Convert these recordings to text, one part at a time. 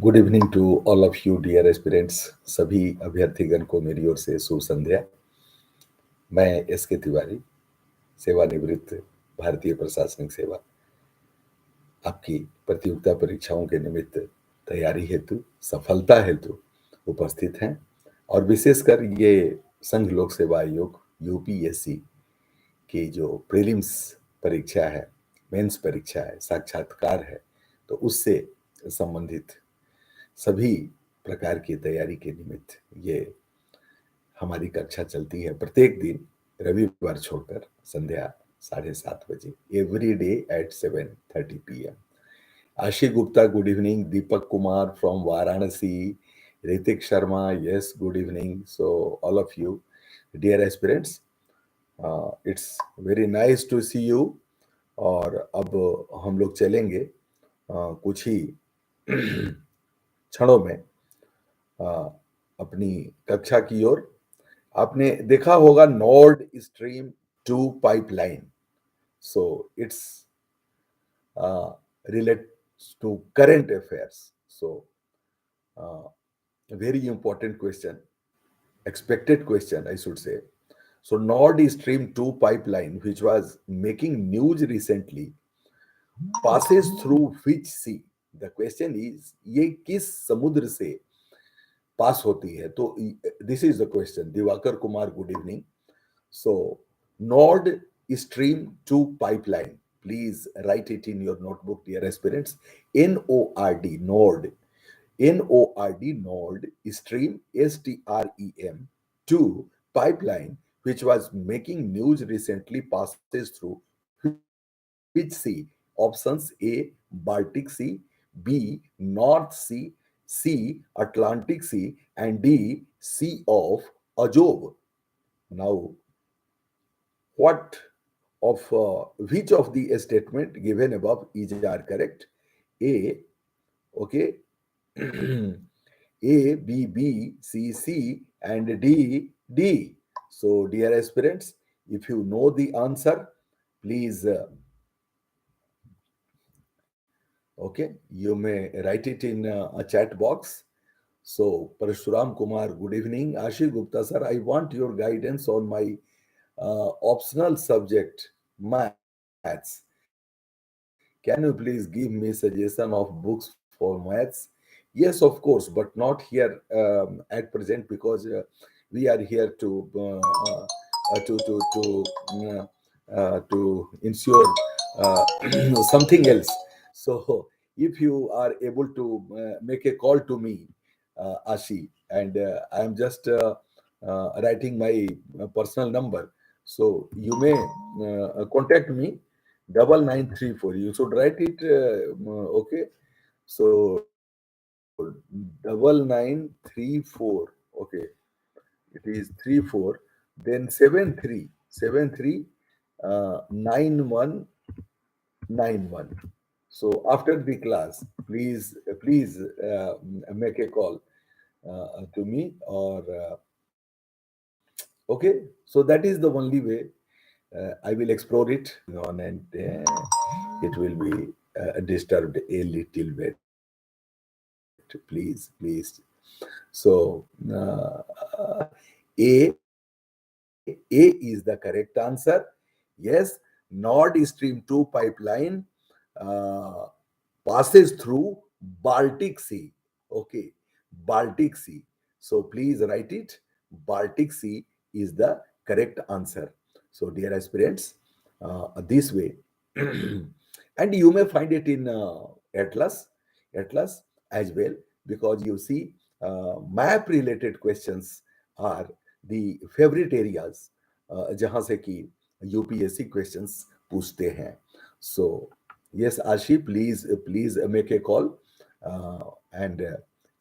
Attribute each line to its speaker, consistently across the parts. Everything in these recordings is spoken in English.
Speaker 1: Good evening to all of you dear aspirants. सभी अभ्यर्थीगण को मेरी ओर से शुभ संध्या। मैं एस के तिवारी, सेवानिवृत्त भारतीय प्रशासनिक सेवा, आपकी प्रतियोगिता परीक्षाओं के निमित्त तैयारी हेतु, सफलता हेतु उपस्थित हैं। और विशेषकर ये संघ लोक सेवा आयोग यूपीएससी की जो प्रीलिम्स परीक्षा है, मेंस परीक्षा है, साक्षात्कार है, तो उससे संबंधित सभी प्रकार की तैयारी के निमित्त ये हमारी कक्षा चलती है प्रत्येक दिन रविवार छोड़कर संध्या 7:30 बजे, every day at 7:30 PM। Ashi Gupta, good evening. Deepak Kumar from Varanasi, Hrithik Sharma, yes good evening. So all of you dear aspirants, it's very nice to see you. और अब हम लोग चलेंगे कुछ ही क्षणों में अपनी कक्षा की ओर। आपने देखा होगा Nord stream 2 pipeline, so it's relates to current affairs. So very important question, expected question I should say. So Nord Stream 2 pipeline, which was making news recently, passes through which sea? The question is ये किस समुद्र से पास होती है? तो this is the question. Diwakar Kumar, good evening. So Nord Stream 2 pipeline, please write it in your notebook, dear aspirants. NORD, Nord, NORD, Nord Stream, STREM 2 pipeline, which was making news recently, passes through which sea? Options: A, Baltic Sea; B, North Sea; C, Atlantic Sea; and D, Sea of Azov. Now, what of which of the statement given above is are correct? A, okay, A, B, B, C, C, and D, D. So, dear aspirants, if you know the answer, please, okay, you may write it in a chat box. So, Parashuram Kumar, good evening. Ashi Gupta, sir, I want your guidance on my optional subject, maths. Can you please give me suggestion of books for maths? Yes, of course, but not here at present, because we are here to ensure something else. So, if you are able to make a call to me, Ashi, and I am just writing my personal number. So you may contact me 9934. You should write it. Okay. So 9934. Okay. It is 34. Then 73 9191. So after the class, please make a call to me, or okay. So that is the only way I will explore it on, and it will be disturbed a little bit. Please. So A is the correct answer. Yes, Nord Stream 2 pipeline uh, passes through Baltic Sea. Okay, Baltic Sea. So please write it. Baltic Sea is the correct answer. So, dear aspirants, this way, and you may find it in Atlas, Atlas as well, because you see map related questions are the favorite areas जहाँ से कि UPSC questions पूछते हैं. So yes, Ashi, please make a call, and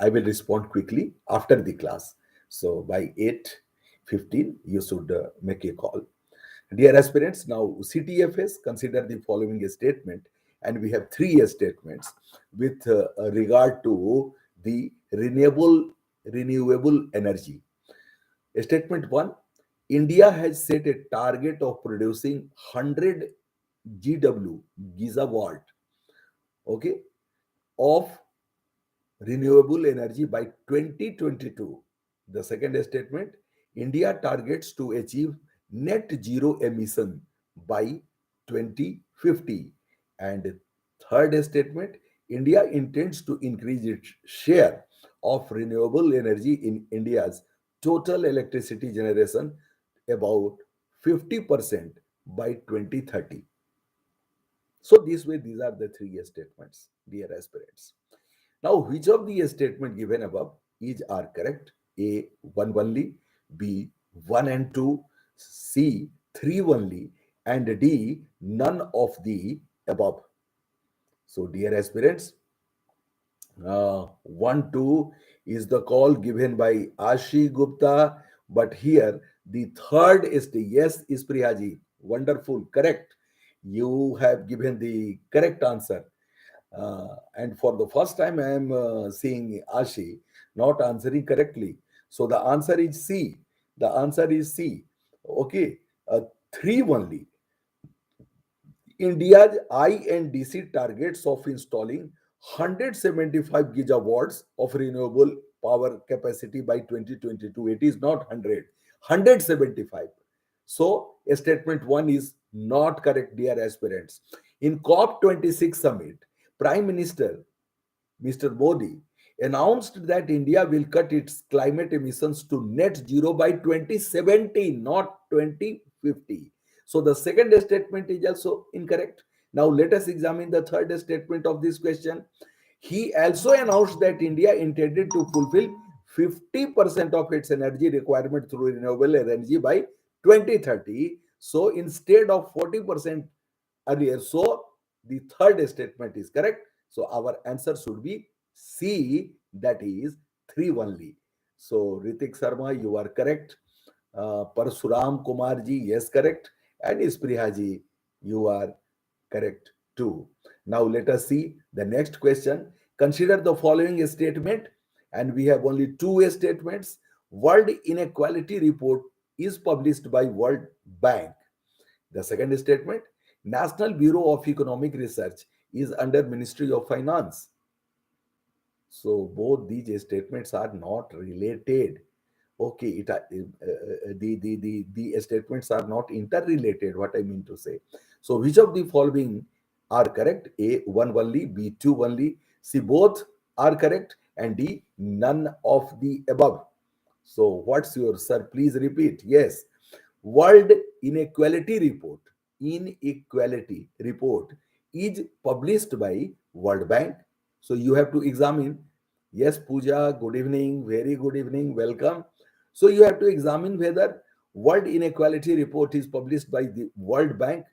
Speaker 1: I will respond quickly after the class. So by 8:15, you should make a call. Dear aspirants, now CTFS, consider the following statement, and we have three statements with regard to the renewable energy. Statement one: India has set a target of producing 100 GW, gigawatt, okay, of renewable energy by 2022. The second statement, India targets to achieve net zero emission by 2050. And third statement, India intends to increase its share of renewable energy in India's total electricity generation about 50% by 2030. So this way, these are the three statements, dear aspirants. Now, which of the statement given above is are correct? A, one only, B, one and two, C, three only, and D, none of the above. So, dear aspirants, 1 2 is the call given by Ashi Gupta, but here the third is the yes, is Priyaji. Wonderful, correct. You have given the correct answer. And for the first time, I am seeing Ashi not answering correctly. So the answer is C. The answer is C. Okay, three only. India's INDC targets of installing 175 gigawatts of renewable power capacity by 2022. It is not 100, 175. So, statement 1 is not correct, dear aspirants. In COP26 summit, Prime Minister Mr. Modi announced that India will cut its climate emissions to net zero by 2070, not 2050. So the second statement is also incorrect. Now let us examine the third statement of this question. He also announced that India intended to fulfill 50% of its energy requirement through renewable energy by 2030. So instead of 40% earlier, so the third statement is correct. So our answer should be C, that is 3 only. So Ritik Sharma, you are correct. Parsuram Kumar ji, yes, correct. And Ispriha ji, you are correct too. Now let us see the next question. Consider the following statement, and we have only two statements. World Inequality Report is published by World Bank. The second statement, National Bureau of Economic Research is under Ministry of Finance. So both these statements are not related. Okay, the statements are not interrelated. What I mean to say. So which of the following are correct? A, one only, B, two only, C, both are correct, and D, none of the above. So what's your, sir? Please repeat. Yes. World Inequality Report is published by World Bank. So you have to examine. Yes, Pooja, good evening, very good evening, welcome. So you have to examine whether World Inequality Report is published by the World Bank,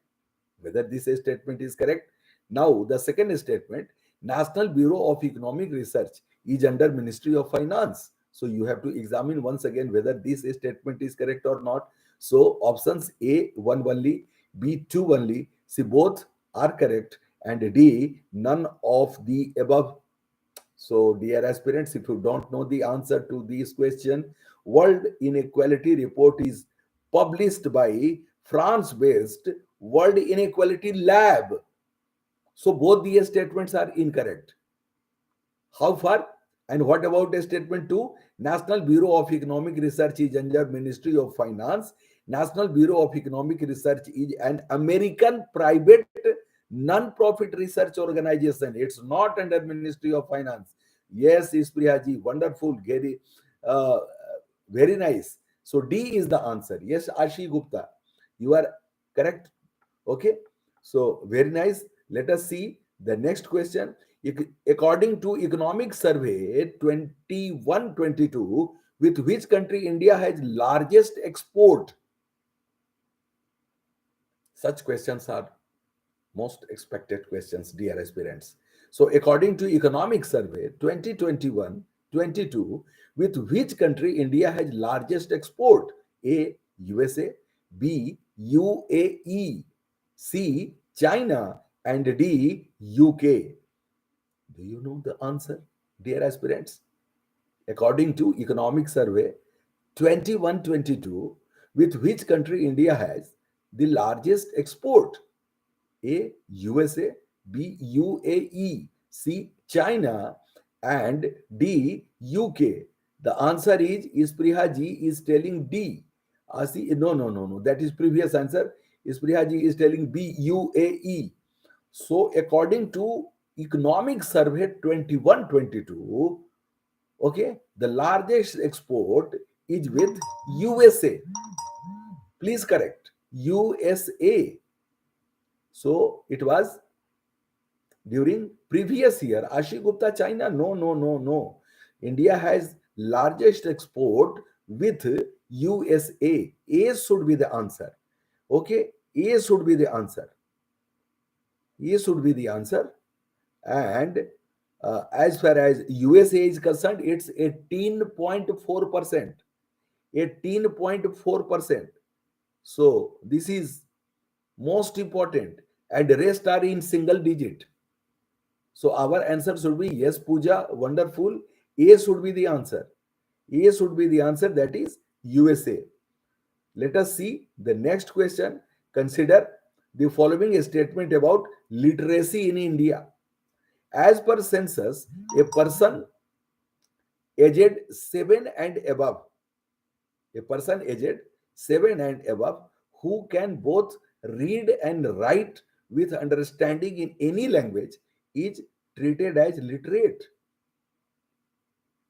Speaker 1: whether this statement is correct. Now, the second statement, National Bureau of Economic Research is under Ministry of Finance. So you have to examine once again whether this statement is correct or not. So options A, one only, B, two only, C, both are correct, and D, none of the above. So, dear aspirants, if you don't know the answer to this question, World Inequality Report is published by France-based World Inequality Lab. So, both these statements are incorrect. How far? And what about statement 2? National Bureau of Economic Research is under Ministry of Finance. National Bureau of Economic Research is an American private non-profit research organization. It's not under Ministry of Finance. Yes, Ispriyaji, wonderful, uh, very nice. So D is the answer. Yes, Ashi Gupta, you are correct. Okay, so very nice. Let us see the next question. According to Economic Survey 21-22, with which country India has largest export? Such questions are most expected questions, dear aspirants. So, according to Economic Survey 2021-22, with which country India has largest export? A, USA, B, UAE, C, China, and D, UK. Do you know the answer, dear aspirants? According to Economic Survey 21-22, with which country India has the largest export? A, USA, B, UAE, C, China, and D, UK. The answer is Isprihaji is telling D. No. That is previous answer. Isprihaji is telling B, UAE. So according to Economic Survey 21-22, okay, the largest export is with USA. Please correct. USA. So it was during previous year. Ashi Gupta, China. No. India has largest export with USA. A should be the answer. Okay, A should be the answer. A should be the answer. And as far as USA is concerned, it's 18.4%. 18.4%. So this is most important, and the rest are in single digit. So our answer should be yes, Pooja, wonderful. A should be the answer. A should be the answer, that is USA. Let us see the next question. Consider the following statement about literacy in India. As per census, a person aged 7 and above, a person aged 7 and above who can both read and write with understanding in any language is treated as literate.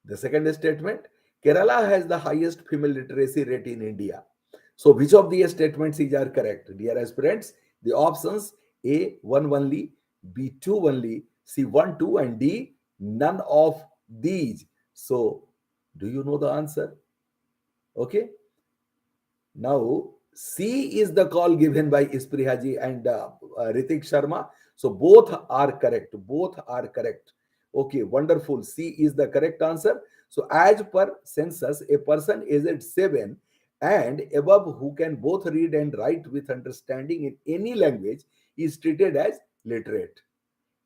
Speaker 1: The second statement, Kerala has the highest female literacy rate in India. So which of these statements are correct? Dear aspirants, the options A, 1 only, B, 2 only, C, 1, 2, and D, none of these. So do you know the answer? Okay. Now, C is the call given by Isprihaji and Ritik Sharma. So both are correct. Both are correct. Okay, wonderful. C is the correct answer. So as per census, a person aged 7 and above who can both read and write with understanding in any language is treated as literate.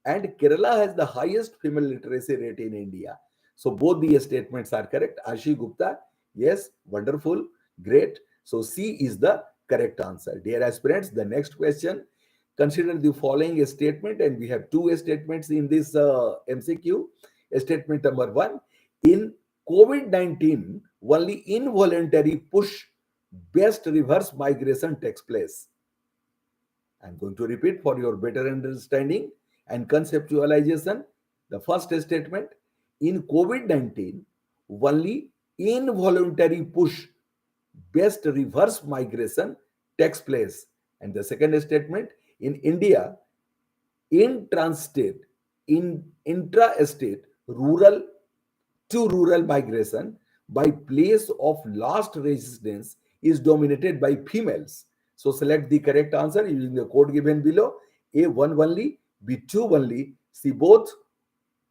Speaker 1: And Kerala has the highest female literacy rate in India. So both the statements are correct. Ashi Gupta, yes, wonderful, great. So C is the correct answer. Dear aspirants, the next question, consider the following statement, and we have two statements in this MCQ. Statement number 1, in COVID-19, only involuntary push-based reverse migration takes place. I'm going to repeat for your better understanding and conceptualization. The first statement, in COVID-19, only involuntary push based reverse migration takes place. And the second statement, in India, intrastate, intra-state, rural to rural migration by place of last residence is dominated by females. So select the correct answer using the code given below. A, 1 only, B, 2 only, C, both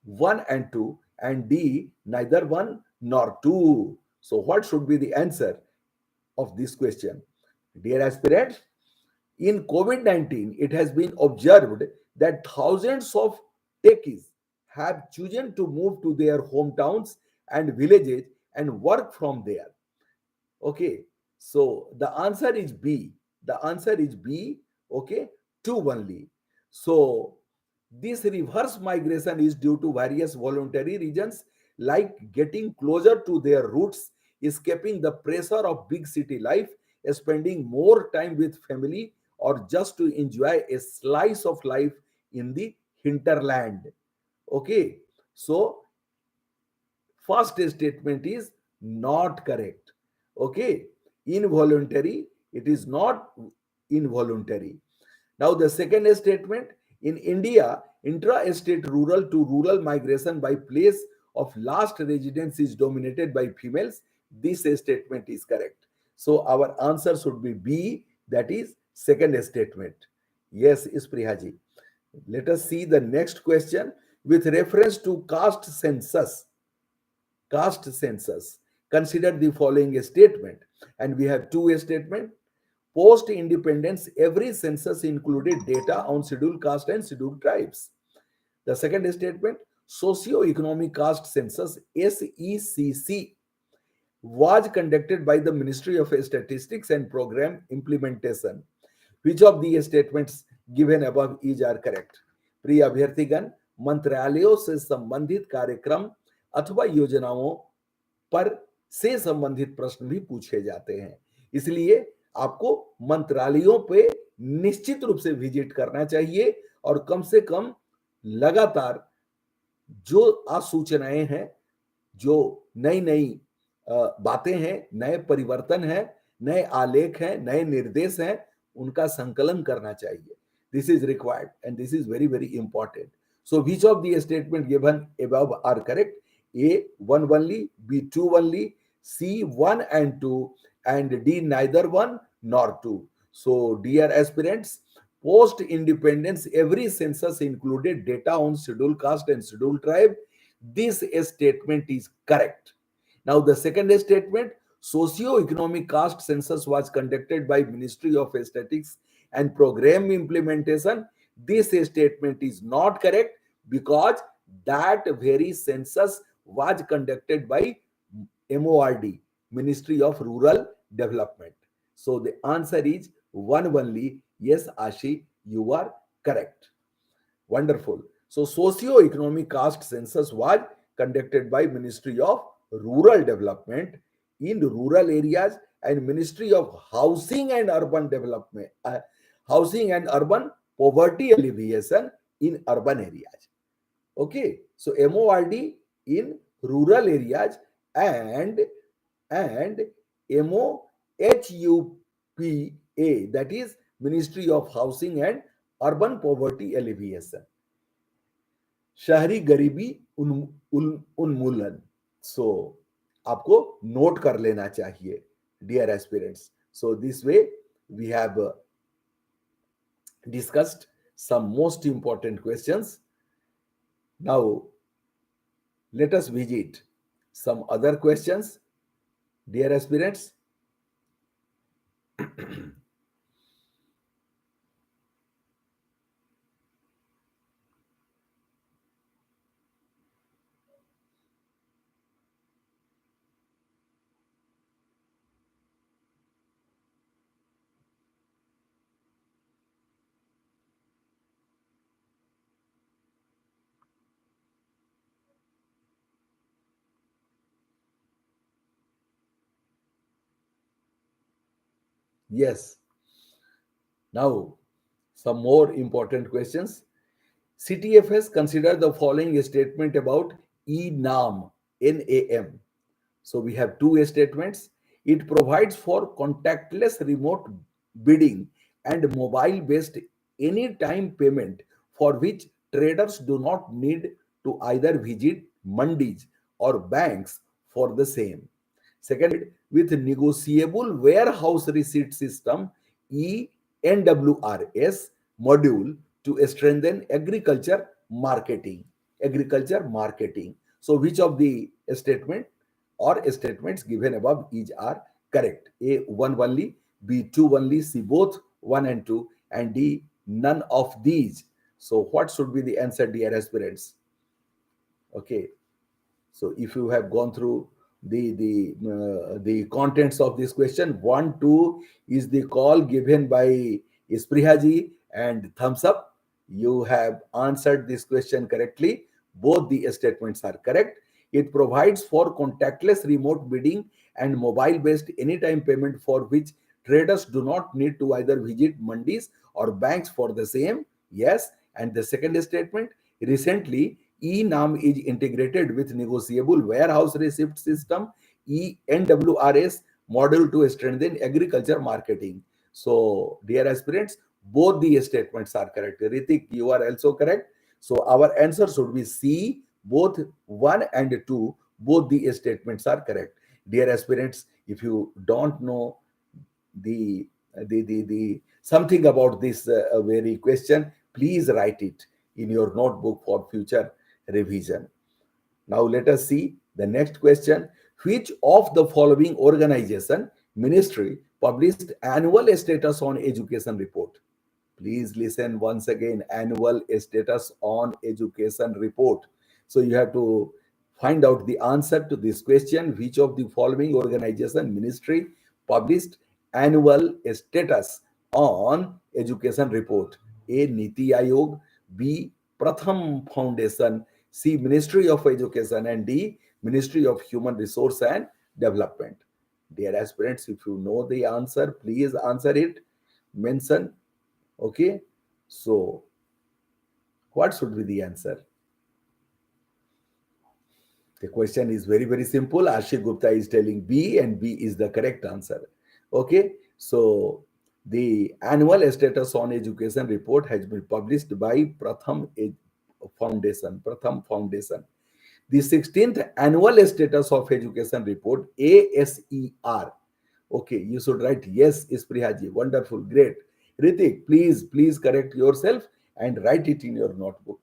Speaker 1: 1 and 2, and D, neither 1 nor 2. So what should be the answer of this question? Dear aspirants, in COVID-19, it has been observed that thousands of techies have chosen to move to their hometowns and villages and work from there. Okay, so the answer is B. The answer is B. Okay, 2 only. So this reverse migration is due to various voluntary reasons like getting closer to their roots, escaping the pressure of big city life, spending more time with family, or just to enjoy a slice of life in the hinterland. Okay, so first statement is not correct. Okay, involuntary, it is not involuntary. Now the second statement, in India, intra-state rural to rural migration by place of last residence is dominated by females. This statement is correct. So our answer should be B, that is second statement. Yes, Isprihaji. Let us see the next question with reference to caste census. Caste census. Consider the following statement, and we have two statements. Post independence, every census included data on scheduled caste and scheduled tribes. The second statement, socio-economic caste census SECC was conducted by the Ministry of Statistics and Program Implementation. Which of the statements given above is are correct? Priya Abhyarthigan, मंत्रालयों से संबंधित कार्यक्रम अथवा योजनाओं पर से संबंधित प्रश्न भी पूछे जाते हैं। इसलिए आपको मंत्रालयों पे निश्चित रूप से विजिट करना चाहिए और कम से कम लगातार जो आसूचनाएं हैं, जो नई नई बातें हैं, नए परिवर्तन हैं, नए आलेख हैं, नए निर्देश हैं, उनका संकलन करना चाहिए। This is required and this is very very important. So which of the statement given above are correct? A, 1 only, B, 2 only, C, 1 and 2, and D, neither 1 nor 2. So dear aspirants, post independence every census included data on scheduled caste and scheduled tribe. This statement is correct. Now the second statement, socio-economic caste census was conducted by Ministry of Statistics and Program Implementation. This statement is not correct because that very census was conducted by MORD, Ministry of Rural Development. So the answer is one only. Yes, Ashi, you are correct. Wonderful. So socio-economic caste census was conducted by Ministry of Rural Development in rural areas and Ministry of Housing and Urban Development, Housing and Urban Poverty Alleviation in urban areas. Okay, so MORD in rural areas and MOHUPA, that is Ministry of Housing and Urban Poverty Alleviation, शहरी गरीबी उन्मूलन. सो आपको note कर लेना चाहिए dear aspirants. So this way we have discussed some most important questions. Now let us visit some other questions, dear aspirants. Yes. Now, some more important questions. CTFS consider the following statement about ENAM, NAM. So we have two statements. It provides for contactless remote bidding and mobile-based anytime payment for which traders do not need to either visit mandis or banks for the same. Second, with negotiable warehouse receipt system ENWRS module to strengthen agriculture marketing. Agriculture marketing. So which of the statement or statements given above is are correct? A, 1 only, B, 2 only, C, both 1 and 2, and D, none of these. So what should be the answer, dear aspirants? Okay, so if you have gone through the contents of this question, 1, 2 is the call given by Isprihaji and thumbs up. You have answered this question correctly. Both the statements are correct. It provides for contactless remote bidding and mobile-based anytime payment for which traders do not need to either visit mandis or banks for the same. Yes. And the second statement, recently ENAM is integrated with negotiable warehouse receipt system ENWRS model to strengthen agriculture marketing. So, dear aspirants, both the statements are correct. Ritik, you are also correct. So, our answer should be C, both 1 and 2, both the statements are correct. Dear aspirants, if you don't know the something about this very question, please write it in your notebook for future revision. Now let us see the next question. Which of the following organization ministry published annual status on education report? Please listen once again, annual status on education report. So you have to find out the answer to this question. Which of the following organization ministry published annual status on education report? A, Niti Ayog, B, Pratham Foundation, C, Ministry of Education, and D, Ministry of Human Resource and Development. Dear aspirants, if you know the answer, please answer it. Mention. Okay. So, what should be the answer? The question is very, very simple. Ashik Gupta is telling B, and B is the correct answer. Okay. So, the annual status on education report has been published by Foundation. Pratham Foundation. The 16th annual status of education report, ASER. Okay, you should write yes, Isprihaji. Wonderful, great. Ritik, please correct yourself and write it in your notebook.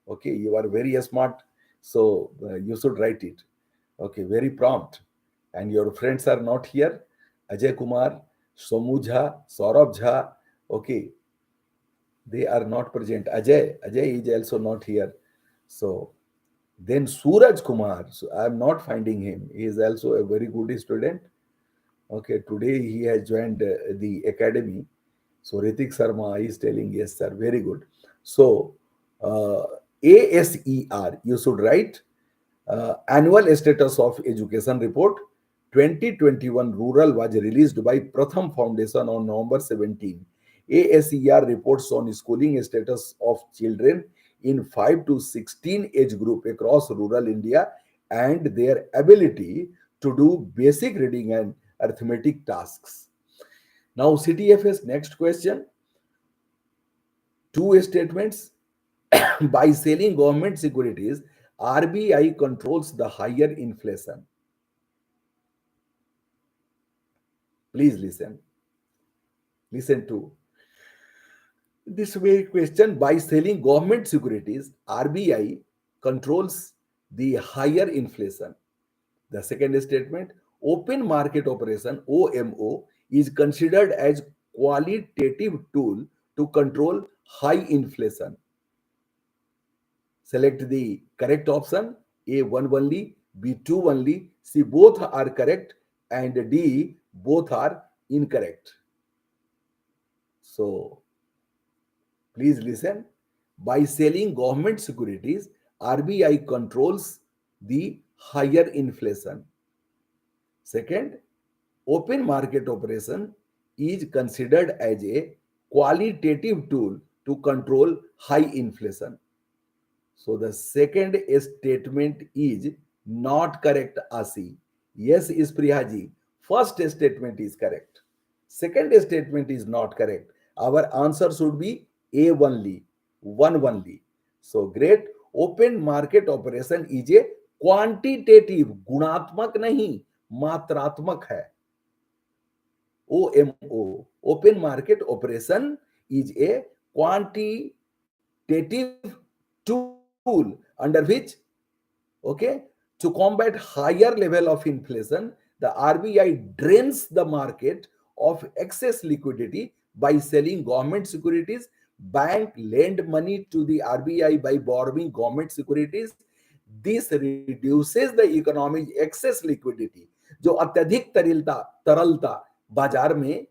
Speaker 1: Okay, you are very smart, so you should write it. Okay, very prompt. And your friends are not here. Ajay Kumar, Somu Jha, Saurabh Jha. Okay, they are not present. Ajay is also not here. So then Suraj Kumar, so I am not finding him. He is also a very good student. Okay, today he has joined the academy. So Ritik Sharma is telling yes, sir. Very good. So ASER, you should write annual status of education report 2021 rural was released by Pratham Foundation on November 17. ASER reports on schooling status of children in 5 to 16 age group across rural India and their ability to do basic reading and arithmetic tasks. Now, CTFS next question. Two statements. By selling government securities, RBI controls the higher inflation. Please listen. Listen to this very question. By selling government securities, RBI controls the higher inflation. The second statement, open market operation, OMO, is considered as qualitative tool to control high inflation. Select the correct option. A, one only, B, two only, C, both are correct, and D, both are incorrect. So, please listen. By selling government securities, RBI controls the higher inflation. Second, open market operation is considered as a qualitative tool to control high inflation. So the second statement is not correct, Asi. Yes, is Priyaji. First statement is correct. Second statement is not correct. Our answer should be A only, one only. So great. Open market operation is a quantitative, गुणात्मक नहीं, मात्रात्मक है. OMO, open market operation, is a quantitative tool under which, okay, to combat higher level of inflation, the RBI drains the market of excess liquidity by selling government securities. Bank lend money to the RBI by borrowing government securities. This reduces the economic excess liquidity. जो अत्यधिक तरलता बाजार में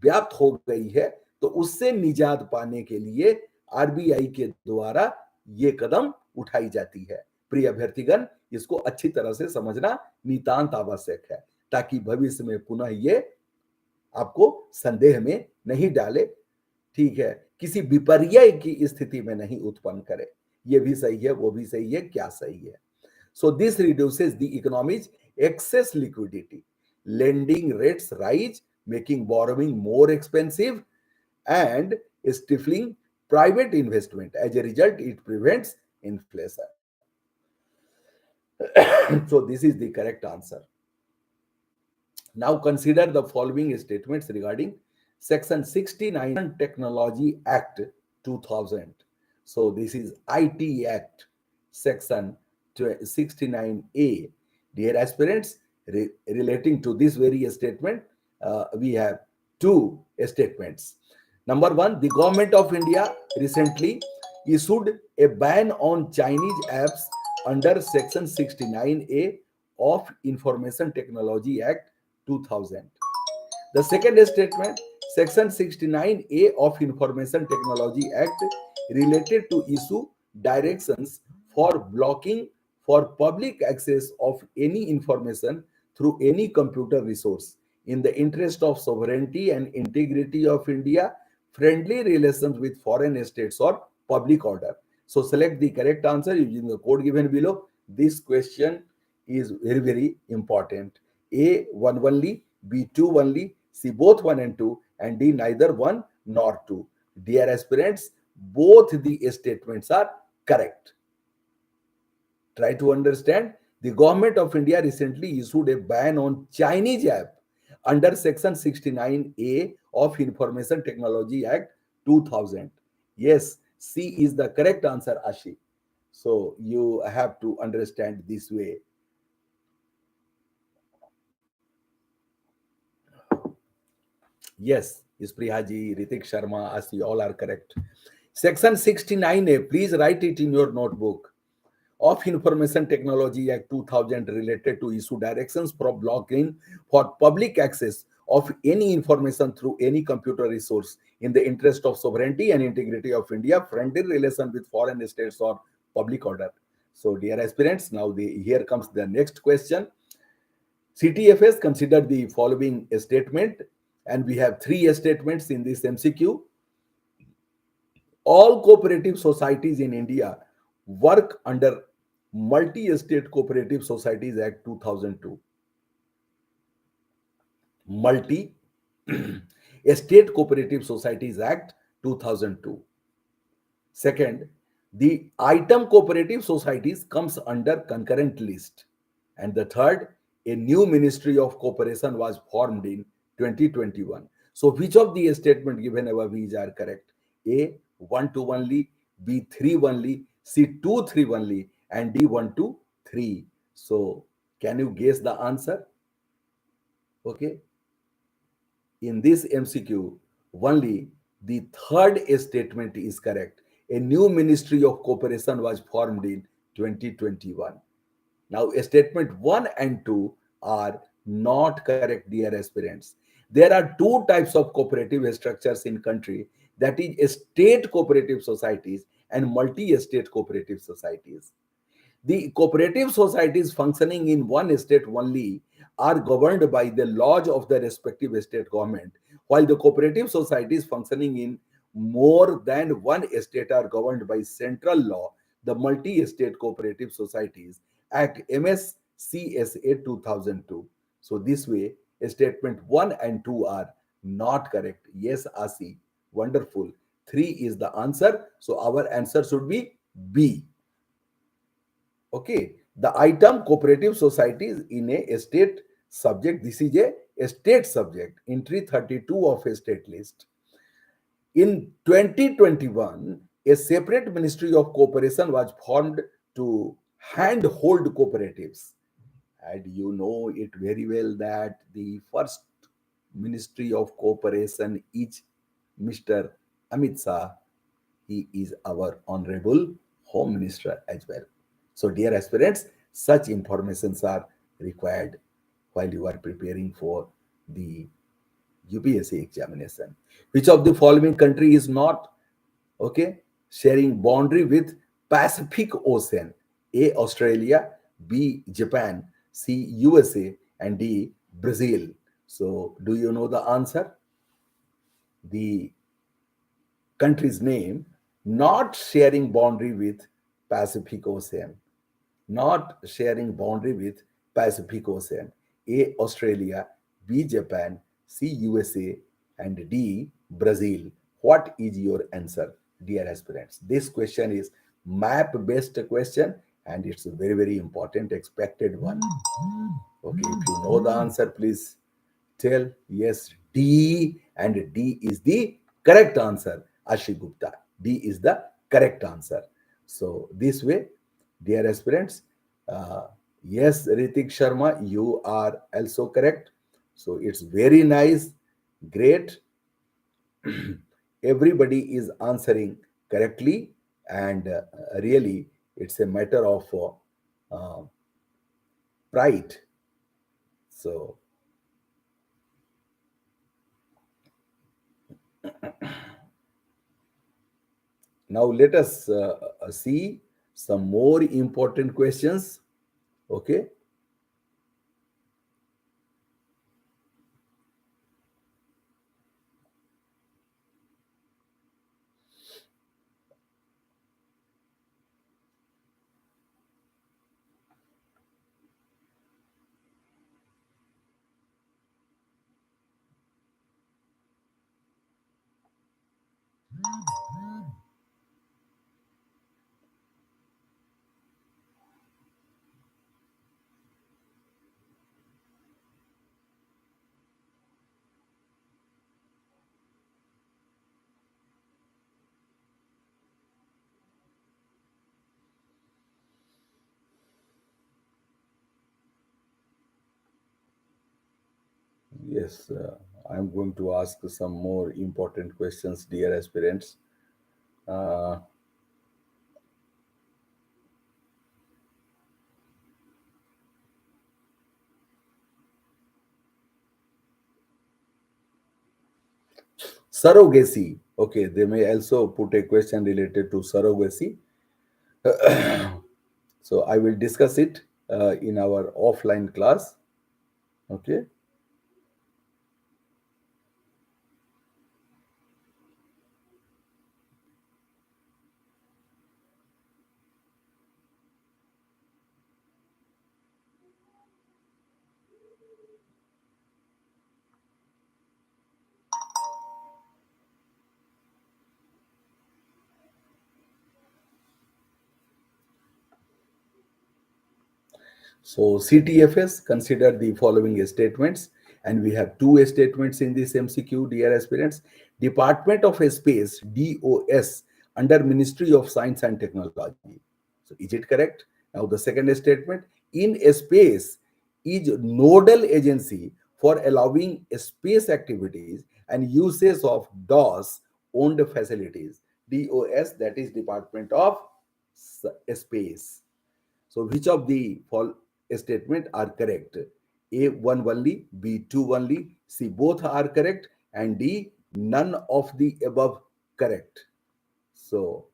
Speaker 1: व्याप्त हो गई है, तो उससे निजात पाने के लिए आरबीआई के द्वारा ये कदम उठाई जाती है. प्रिय अभ्यर्थीगण, इसको अच्छी तरह से समझना नितांत आवश्यक है, ताकि भविष्य में पुनः ये आपको संदेह में नहीं डाले. ठीक है, किसी विपर्य की स्थिति में नहीं उत्पन्न करे. ये भी सही है, वो भी सही है, क्या सही है. So this reduces the economy's excess liquidity. Lending rates rise, making borrowing more expensive and stifling private investment. As a result, it prevents inflation. So this is the correct answer. Now consider the following statements regarding Section 69 Technology Act 2000. So this is IT Act, Section 69A. Dear aspirants, relating to this very statement, we have two statements. Number one, the government of India recently issued a ban on Chinese apps under Section 69A of Information Technology Act 2000. The second statement, Section 69A of Information Technology Act related to issue directions for blocking for public access of any information through any computer resource in the interest of sovereignty and integrity of India, friendly relations with foreign states, or public order. So select the correct answer using the code given below. This question is very, very important. A, one only, B, two only, C, both one and two, and D, neither one nor two. Dear aspirants, both the statements are correct. Try to understand. The government of India recently issued a ban on Chinese app under Section 69A of Information Technology Act 2000. Yes, C is the correct answer, Ashi. So you have to understand this way. Yes, Isprihaji, Ritik Sharma, Ashi, all are correct. Section 69A, please write it in your notebook, of Information Technology Act 2000 related to issue directions for blocking for public access of any information through any computer resource in the interest of sovereignty and integrity of India, friendly relation with foreign states, or public order. So, dear aspirants, now here comes the next question. CTFS considered the following statement, and we have three statements in this MCQ. All cooperative societies in India work under Multi-State Cooperative Societies Act 2002. Multi-State Cooperative Societies Act 2002. Second, the item cooperative societies comes under concurrent list. And the third, a new Ministry of Cooperation was formed in 2021. So which of the statement given above is are correct? A, 1 to only, B, 3 only, C, 2 3 only, and D, 1 to 3. So can you guess the answer? Okay. In this MCQ, only the third statement is correct. A new Ministry of Cooperation was formed in 2021. Now, statement 1 and 2 are not correct, dear aspirants. There are two types of cooperative structures in country, that is state cooperative societies and multi-state cooperative societies. The cooperative societies functioning in one state only are governed by the laws of the respective state government, while the cooperative societies functioning in more than one state are governed by central law, the Multi-State Cooperative Societies Act MSCSA 2002. So this way, statement 1 and 2 are not correct. Yes, Asi, wonderful. 3 is the answer. So our answer should be B. Okay, the item cooperative societies in a state subject. This is a state subject, entry 32 of a state list. In 2021, a separate Ministry of Cooperation was formed to handhold cooperatives. And you know it very well that the first Ministry of Cooperation is Mr. Amit Shah. He is our Honorable Home Minister as well. So, dear aspirants, such informations are required while you are preparing for the UPSC examination. Which of the following country is not sharing boundary with Pacific Ocean? A, Australia, B, Japan, C, USA, and D, Brazil. So, do you know the answer? The country's name not sharing boundary with Pacific Ocean. Not sharing boundary with Pacific Ocean. A, Australia, B, Japan, C, USA, and D, Brazil. What is your answer, dear aspirants? This question is map-based question, and it's a very, very important expected one. Okay, if you know the answer, please tell. Yes, D, and D is the correct answer. Ashi Gupta. D is the correct answer. So this way, dear aspirants, yes, Ritik Sharma, you are also correct. So it's very nice, great. Everybody is answering correctly, and really, it's a matter of uh, pride. So Now let us see some more important questions. Okay. Yes, I'm going to ask some more important questions, dear aspirants. Uh, Surrogacy. Okay, they may also put a question related to surrogacy. So I will discuss it in our offline class. Okay. So CTFS, consider the following statements, and we have two statements in this MCQ, dear aspirants. Department of Space, DOS, under Ministry of Science and Technology. So is it correct? Now the second statement, in space is nodal agency for allowing space activities and uses of DOS owned facilities. DOS, that is Department of Space. So which of the statement are correct? A one only, B two only, C both are correct, and D none of the above correct. So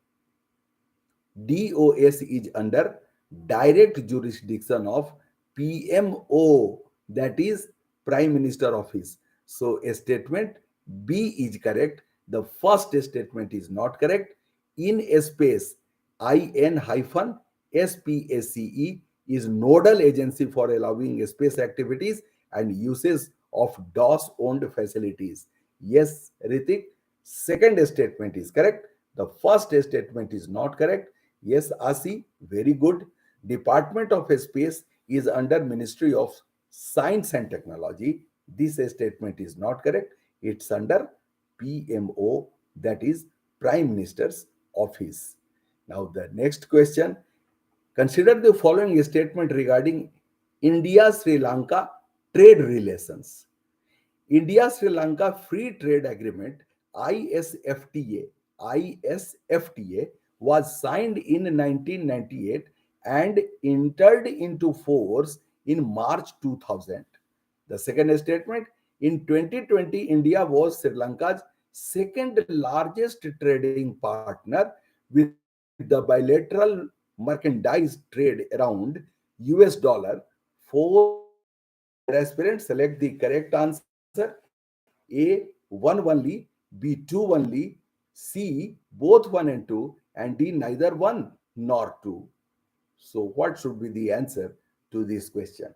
Speaker 1: DOS is under direct jurisdiction of PMO, that is Prime Minister Office. So a statement B is correct. The first statement is not correct. In a space, IN hyphen SPACE is nodal agency for allowing space activities and uses of DOS owned facilities. Yes, Ritik, second statement is correct. The first statement is not correct. Yes, Asi, very good. Department of Space is under Ministry of Science and Technology. This statement is not correct. It's under PMO, that is Prime Minister's Office. Now, the next question. Consider the following statement regarding India Sri Lanka trade relations. India Sri Lanka Free Trade Agreement ISFTA ISFTA was signed in 1998 and entered into force in March 2000. The second statement, in 2020 India was Sri Lanka's second largest trading partner with the bilateral merchandise trade around US dollar 4 billion. Dear aspirants, select the correct answer. A one only, B two only, C both 1 and 2, and D neither 1 nor 2. So what should be the answer to this question?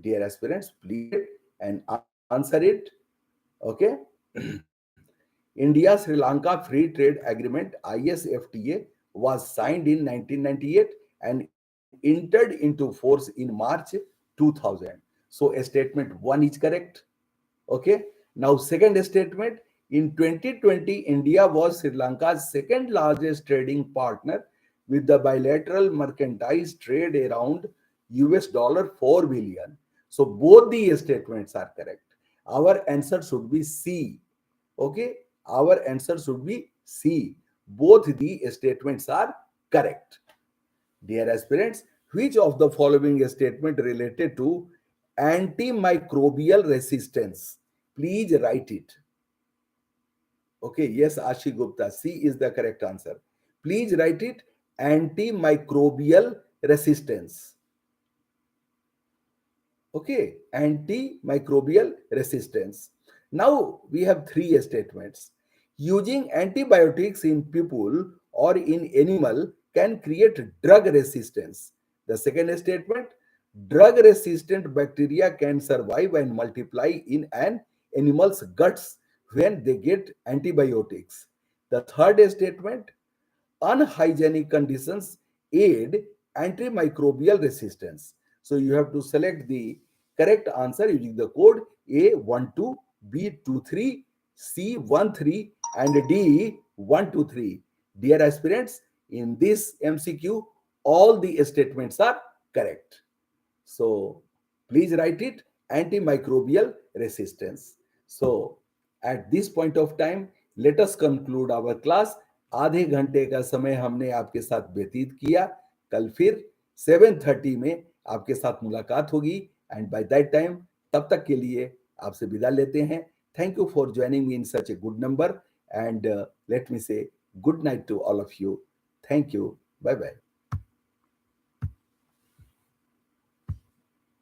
Speaker 1: Dear aspirants, please and answer it. Okay. India Sri Lanka Free Trade Agreement ISFTA was signed in 1998 and entered into force in March 2000. So statement 1 is correct. Okay. Now, second statement, in 2020, India was Sri Lanka's second largest trading partner with the bilateral merchandise trade around US dollar 4 billion. So both the statements are correct. Our answer should be C. Okay. Our answer should be C. Both the statements are correct. Dear aspirants, which of the following statement related to antimicrobial resistance? Please write it. Okay, yes, Ashi Gupta. C is the correct answer. Please write it, antimicrobial resistance. Okay, antimicrobial resistance. Now we have three statements. Using antibiotics in people or in animal can create drug resistance. The second statement, drug resistant bacteria can survive and multiply in an animal's guts when they get antibiotics. The third statement, unhygienic conditions aid antimicrobial resistance. So you have to select the correct answer using the code A12, B23, C13, and D123. Dear aspirants, in this MCQ, all the statements are correct. So please write it, antimicrobial resistance. So at this point of time, let us conclude our class. आधे घंटे का समय हमने आपके साथ व्यतीत किया. कल फिर 7:30 में आपके साथ मुलाकात होगी. एंड बाय दैट टाइम, तब तक के लिए आपसे विदा लेते हैं. Thank you for joining me in such a good number, and let me say good night to all of you. Thank you. Bye bye.